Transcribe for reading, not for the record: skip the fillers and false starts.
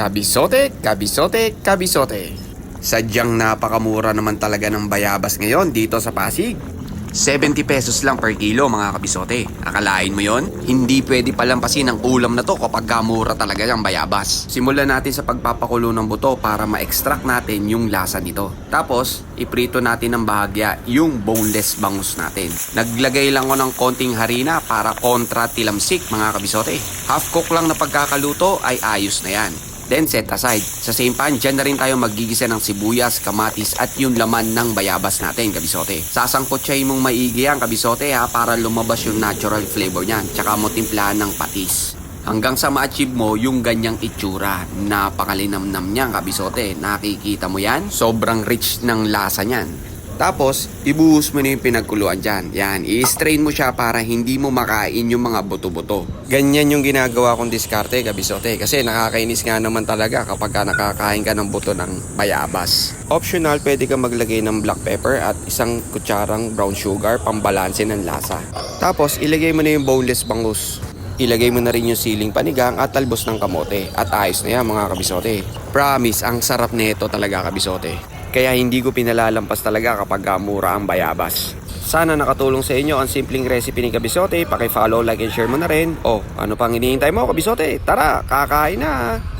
Kabisote, kabisote, kabisote. Sadyang napakamura naman talaga ng bayabas ngayon dito sa Pasig. 70 pesos lang per kilo mga kabisote. Akalain mo yon? Hindi pwede palampasin ang ulam na to kapag mura talaga yung bayabas. Simulan natin sa pagpapakulo ng buto para ma-extract natin yung lasa nito. Tapos, iprito natin ng bahagya yung boneless bangus natin. Naglagay lang ko ng konting harina para kontra tilamsik mga kabisote. Half cook lang na pagkakaluto ay ayos na yan. Then set aside. Sa same pan, dyan na rin tayo maggigisa ng sibuyas, kamatis at yung laman ng bayabas natin, kabisote. Sasangkotsahin mong maigi yan, kabisote ha, para lumabas yung natural flavor niyan. Tsaka mo timplahan ng patis. Hanggang sa ma-achieve mo yung ganyang itsura. Napakalinamnam niyan, kabisote. Nakikita mo yan? Sobrang rich ng lasa niyan. Tapos, ibuhos mo na yung pinagkuluan dyan. Yan, i-strain mo siya para hindi mo makain yung mga buto-buto. Ganyan yung ginagawa kong diskarte, kabisote. Kasi nakakainis nga naman talaga kapag nakakain ka ng buto ng bayabas. Optional, pwede ka maglagay ng black pepper at isang kutsarang brown sugar pambalanse ng lasa. Tapos, ilagay mo na yung boneless bangus. Ilagay mo na rin yung siling panigang at talbos ng kamote. At ayos na yan mga kabisote. Promise, ang sarap nito talaga kabisote. Kaya hindi ko pinalalampas talaga kapag mura ang bayabas. Sana nakatulong sa inyo ang simpleng recipe ni Kabisote. Paki-follow, like, and share mo na rin. Oh, ano pang hinihintay mo Kabisote? Tara, kakain na!